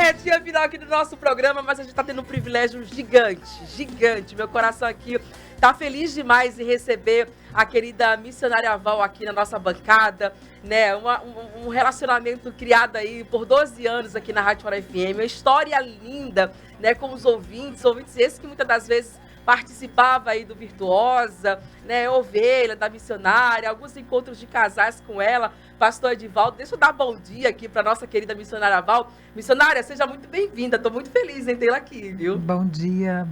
retinha final aqui do nosso programa, mas a gente tá tendo um privilégio gigante. Meu coração aqui tá feliz demais em receber a querida missionária Val aqui na nossa bancada, né? Um relacionamento criado aí por 12 anos aqui na Rádio Fora FM, uma história linda, né? Com os ouvintes esses que muitas das vezes participava aí do Virtuosa, né, Ovelha, da missionária, alguns encontros de casais com ela, pastor Edivaldo. Deixa eu dar bom dia aqui para nossa querida missionária Val. Missionária, seja muito bem-vinda, estou muito feliz em tê-la aqui, viu? Bom dia,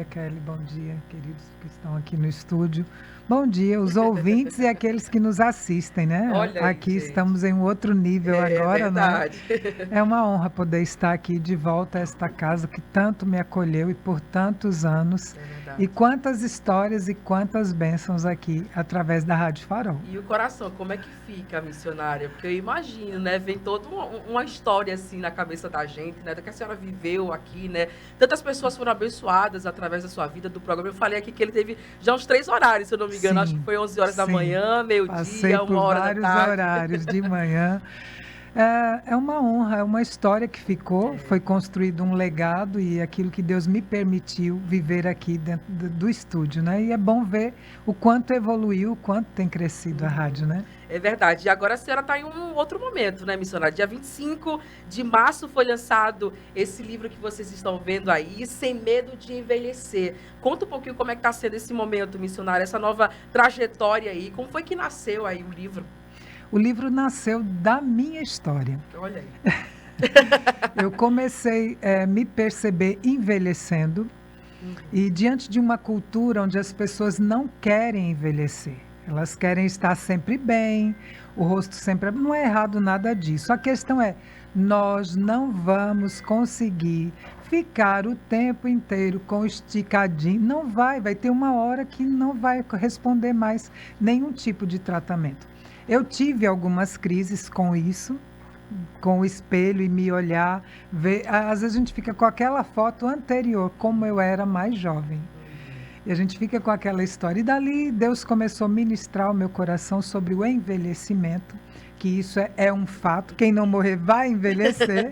Kelly, bom dia, queridos que estão aqui no estúdio. Bom dia, os ouvintes e aqueles que nos assistem, né? Olha aí, aqui gente. Estamos em um outro nível agora, verdade. né? É uma honra poder estar aqui de volta a esta casa que tanto me acolheu e por tantos anos. E quantas histórias e quantas bênçãos aqui através da Rádio Farol. E o coração, como é que fica, missionária? Porque eu imagino, né? Vem toda uma história assim na cabeça da gente, né? Do que a senhora viveu aqui, né? Tantas pessoas foram abençoadas através da sua vida, do programa. Eu falei aqui que ele teve já uns 3 horários, se eu não me engano. Sim, acho que foi 11 horas da manhã, meio-dia, 1 hora da tarde. Vários horários de manhã. É uma honra, é uma história que ficou, foi construído um legado e aquilo que Deus me permitiu viver aqui dentro do estúdio, né? E é bom ver o quanto evoluiu, o quanto tem crescido a rádio, né? É verdade. E agora a senhora está em um outro momento, né, missionária? Dia 25 de março foi lançado esse livro que vocês estão vendo aí, Sem Medo de Envelhecer. Conta um pouquinho como é que está sendo esse momento, missionária, essa nova trajetória aí. Como foi que nasceu aí o livro? O livro nasceu da minha história. Olha aí. Eu comecei a me perceber envelhecendo e diante de uma cultura onde as pessoas não querem envelhecer. Elas querem estar sempre bem, o rosto sempre... Não é errado nada disso. A questão é, nós não vamos conseguir ficar o tempo inteiro com esticadinho. Não vai ter uma hora que não vai responder mais nenhum tipo de tratamento. Eu tive algumas crises com isso, com o espelho e me olhar, ver. Às vezes a gente fica com aquela foto anterior, como eu era mais jovem. E a gente fica com aquela história. E dali Deus começou a ministrar o meu coração sobre o envelhecimento, que isso é um fato. Quem não morrer vai envelhecer.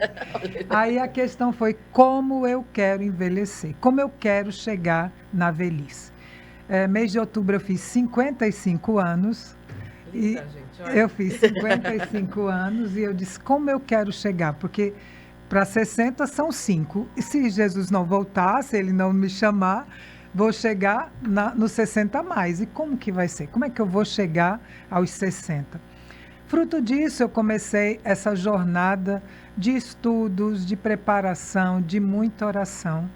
Aí a questão foi como eu quero envelhecer, como eu quero chegar na velhice. Mês de outubro eu fiz 55 anos. E eu fiz 55 anos e eu disse, como eu quero chegar? Porque para 60 são 5. E se Jesus não voltar, se ele não me chamar, vou chegar nos 60 a mais. E como que vai ser? Como é que eu vou chegar aos 60? Fruto disso, eu comecei essa jornada de estudos, de preparação, de muita oração.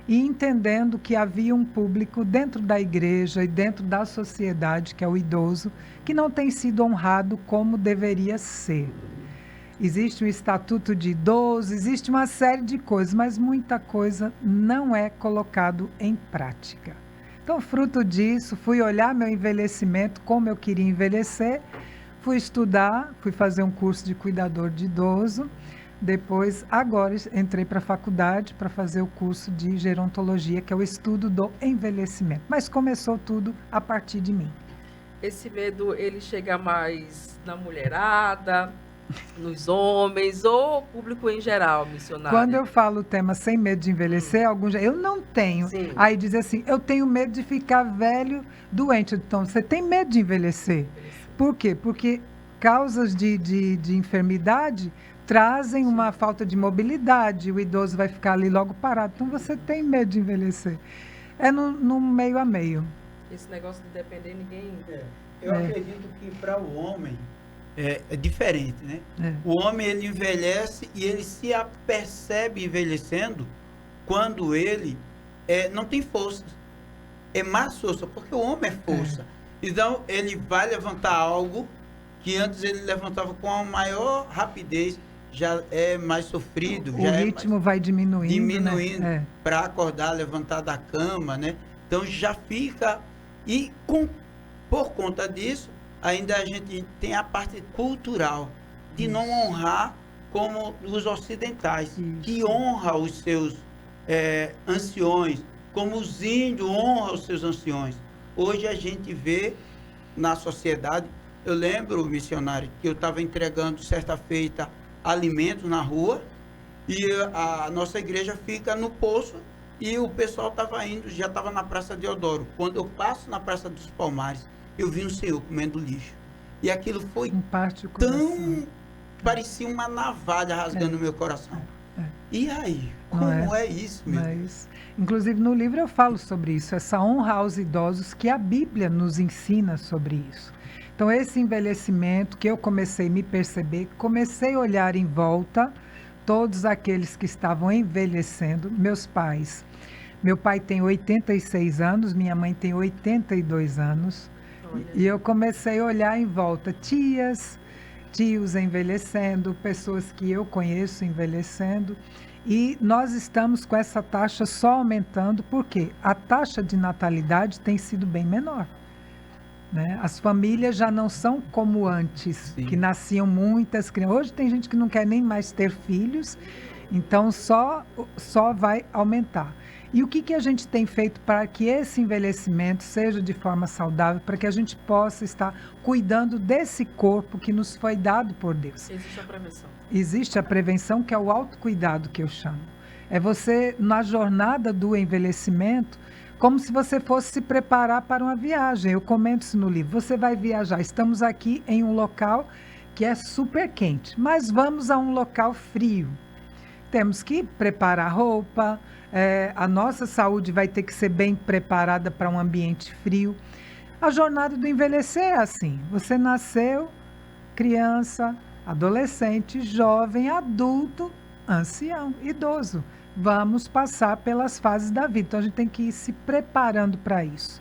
E entendendo que havia um público dentro da igreja e dentro da sociedade, que é o idoso, que não tem sido honrado como deveria ser. Existe um estatuto de idoso, existe uma série de coisas, mas muita coisa não é colocado em prática. Então, fruto disso, fui olhar meu envelhecimento, como eu queria envelhecer, fui estudar, fui fazer um curso de cuidador de idoso. Depois, agora, entrei para a faculdade para fazer o curso de gerontologia, que é o estudo do envelhecimento. Mas começou tudo a partir de mim. Esse medo, ele chega mais na mulherada, nos homens ou público em geral, missionário? Quando eu falo o tema sem medo de envelhecer, eu não tenho. Sim. Aí diz assim, eu tenho medo de ficar velho, doente. Então, você tem medo de envelhecer? Por quê? Porque causas de enfermidade trazem uma falta de mobilidade, o idoso vai ficar ali logo parado. Então, você tem medo de envelhecer. É no meio a meio. Esse negócio de depender, ninguém... Eu acredito que para o homem é diferente, né? O homem, ele envelhece e ele se apercebe envelhecendo quando ele não tem força. É mais força, porque o homem é força. Então, ele vai levantar algo que antes ele levantava com a maior rapidez, já é mais sofrido. O ritmo vai diminuindo. Diminuindo, né? para acordar, levantar da cama, né? Então já fica... E por conta disso, ainda a gente tem a parte cultural, de não honrar como os ocidentais, que honra os seus anciões, como os índios honram os seus anciões. Hoje a gente vê na sociedade, eu lembro, missionário, que eu estava entregando certa feita alimentos na rua E a nossa igreja fica no Poço e o pessoal estava indo, já estava na Praça Deodoro. Quando eu passo na Praça dos Palmares, eu vi um senhor comendo lixo. E aquilo foi tão... parecia uma navalha rasgando o meu coração. E aí? Como é isso, meu Deus? Inclusive, no livro eu falo sobre isso, essa honra aos idosos, que a Bíblia nos ensina sobre isso. Então, esse envelhecimento que eu comecei a me perceber, comecei a olhar em volta, todos aqueles que estavam envelhecendo, meus pais. Meu pai tem 86 anos, minha mãe tem 82 anos. Olha. E eu comecei a olhar em volta, tios envelhecendo, pessoas que eu conheço envelhecendo. E nós estamos com essa taxa só aumentando, porque a taxa de natalidade tem sido bem menor. Né? As famílias já não são como antes, Sim. que nasciam muitas crianças. Hoje tem gente que não quer nem mais ter filhos, então só vai aumentar. E o que a gente tem feito para que esse envelhecimento seja de forma saudável, para que a gente possa estar cuidando desse corpo que nos foi dado por Deus? Existe a prevenção. Existe a prevenção, que é o autocuidado que eu chamo. É você, na jornada do envelhecimento, como se você fosse se preparar para uma viagem. Eu comento isso no livro. Você vai viajar. Estamos aqui em um local que é super quente, mas vamos a um local frio. Temos que preparar roupa, a nossa saúde vai ter que ser bem preparada para um ambiente frio. A jornada do envelhecer é assim. Você nasceu, criança, adolescente, jovem, adulto, ancião, idoso. Vamos passar pelas fases da vida. Então, a gente tem que ir se preparando para isso.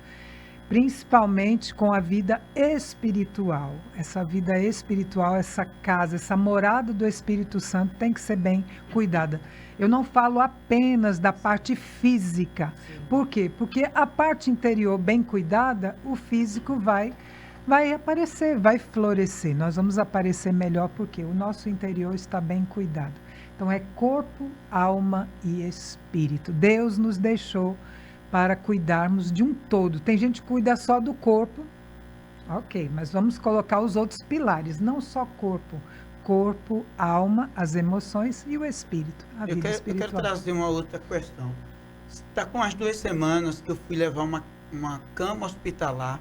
Principalmente com a vida espiritual. Essa vida espiritual, essa casa, essa morada do Espírito Santo tem que ser bem cuidada. Eu não falo apenas da parte física. Sim. Por quê? Porque a parte interior bem cuidada, o físico vai aparecer, vai florescer. Nós vamos aparecer melhor porque o nosso interior está bem cuidado. Então, é corpo, alma e espírito. Deus nos deixou para cuidarmos de um todo. Tem gente que cuida só do corpo, ok, mas vamos colocar os outros pilares, não só corpo, alma, as emoções e o espírito, a vida espiritual. Eu quero trazer uma outra questão. Está com as 2 semanas que eu fui levar uma cama hospitalar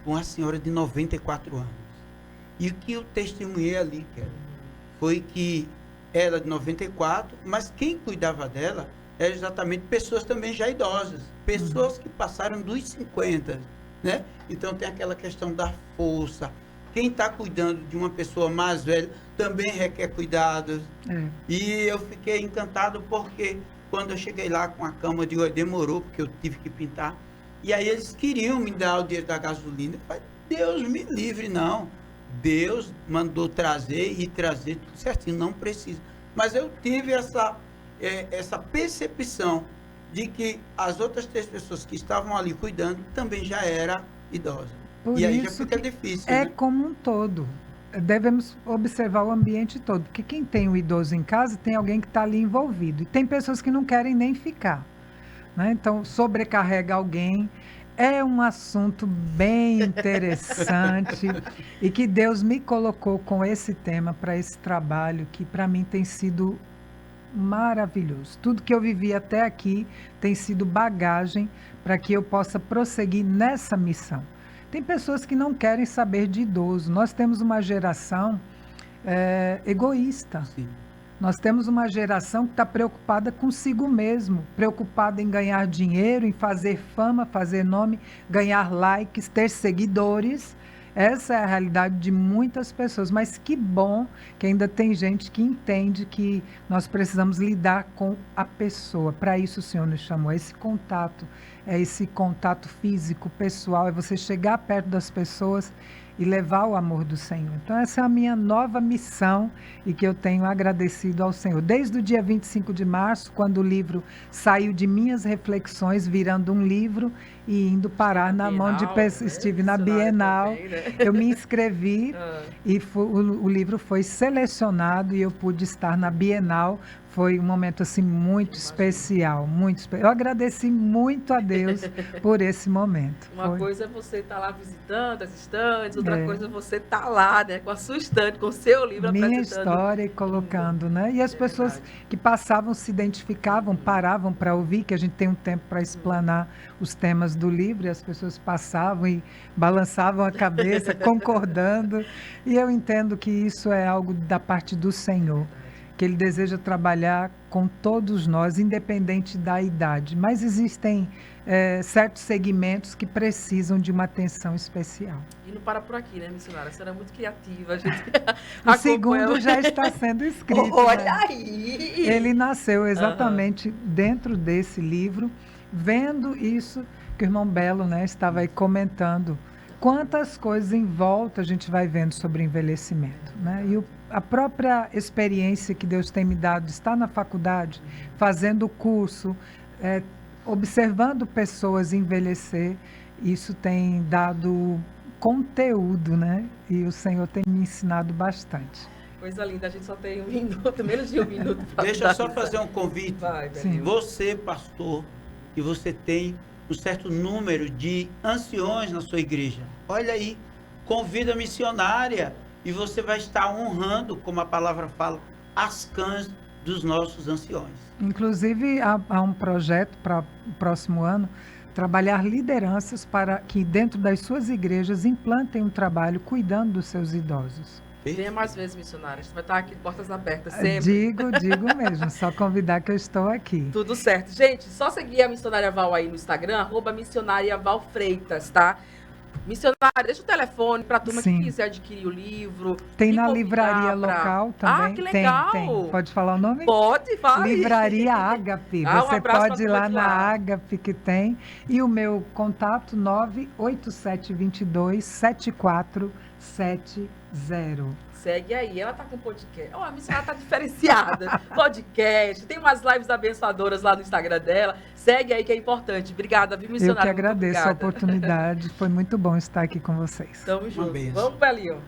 com uma senhora de 94 anos. E o que eu testemunhei ali, foi que ela de 94, mas quem cuidava dela era exatamente pessoas também já idosas, pessoas que passaram dos 50, né? Então tem aquela questão da força. Quem está cuidando de uma pessoa mais velha também requer cuidados. E eu fiquei encantado porque quando eu cheguei lá com a cama, demorou porque eu tive que pintar. E aí eles queriam me dar o dinheiro da gasolina. Eu falei, Deus me livre, não. Deus mandou trazer tudo certinho, não precisa. Mas eu tive essa percepção de que as outras 3 pessoas que estavam ali cuidando também já era idosa. E aí já fica difícil. É, né? Como um todo. Devemos observar o ambiente todo, porque quem tem um idoso em casa tem alguém que está ali envolvido. E tem pessoas que não querem nem ficar. Né? Então, sobrecarrega alguém. É um assunto bem interessante e que Deus me colocou com esse tema para esse trabalho que para mim tem sido maravilhoso. Tudo que eu vivi até aqui tem sido bagagem para que eu possa prosseguir nessa missão. Tem pessoas que não querem saber de idoso. Nós temos uma geração egoísta. Sim. Nós temos uma geração que está preocupada consigo mesmo, preocupada em ganhar dinheiro, em fazer fama, fazer nome, ganhar likes, ter seguidores. Essa é a realidade de muitas pessoas, mas que bom que ainda tem gente que entende que nós precisamos lidar com a pessoa. Para isso o Senhor nos chamou, esse contato físico, pessoal, é você chegar perto das pessoas e levar o amor do Senhor. Então essa é a minha nova missão e que eu tenho agradecido ao Senhor. Desde o dia 25 de março, quando o livro saiu de minhas reflexões, virando um livro, e indo parar na mão de pessoas. Estive na Bienal, também, né? eu me inscrevi Ah. e o livro foi selecionado e eu pude estar na Bienal. Foi um momento assim muito especial, muito especial. Eu agradeci muito a Deus por esse momento. Uma Foi. coisa é você estar lá visitando as estantes, outra É. coisa é você estar lá, né, com a sua estante, com o seu livro Minha apresentando. história e colocando, né? E as pessoas verdade. que passavam se identificavam, paravam para ouvir, que a gente tem um tempo para explanar os temas do livro, e as pessoas passavam e balançavam a cabeça, concordando. E eu entendo que isso é algo da parte do Senhor, que Ele deseja trabalhar com todos nós, independente da idade. Mas existem certos segmentos que precisam de uma atenção especial. E não para por aqui, né, missionária? A senhora é muito criativa. A gente O acompanha- segundo já está sendo escrito. Olha né? aí! Ele nasceu exatamente dentro desse livro, vendo isso que o irmão Belo, né, estava aí comentando. Quantas coisas em volta a gente vai vendo sobre envelhecimento, né? E a própria experiência que Deus tem me dado, estar na faculdade, fazendo o curso, observando pessoas envelhecer, isso tem dado conteúdo, né? E o Senhor tem me ensinado bastante. Coisa linda, a gente só tem um minuto, menos de um minuto para Deixa eu só fazer um convite. Vai, Sim. Belinho. Você, pastor, que você tem um certo número de anciões na sua igreja. Olha aí, convida a missionária e você vai estar honrando, como a palavra fala, as cães dos nossos anciões. Inclusive, há um projeto para o próximo ano, trabalhar lideranças para que dentro das suas igrejas implantem um trabalho cuidando dos seus idosos. Venha mais vezes, missionária. A gente vai estar aqui de portas abertas sempre. Digo mesmo, só convidar que eu estou aqui. Tudo certo. Gente, só seguir a Missionária Val aí no Instagram, @missionária Val Freitas, tá? Missionária, deixa o telefone para a turma Sim. que quiser adquirir o livro. Tem me na convidar livraria pra- local também. Ah, que legal! Tem. Pode falar o nome? Pode, fala aí. Livraria Ágape. Ah, um Você abraço pra pode ir turma lá de na lá. Ágape que tem. E o meu contato 98722-7470. Segue aí, ela tá com podcast. Ó, a missionária tá diferenciada. Podcast, tem umas lives abençoadoras lá no Instagram dela. Segue aí que é importante. Obrigada, viu, Eu missionária? que Muito agradeço a obrigada. oportunidade. Foi muito bom estar aqui com vocês. Tamo junto. bênção. Vamos, Belinho.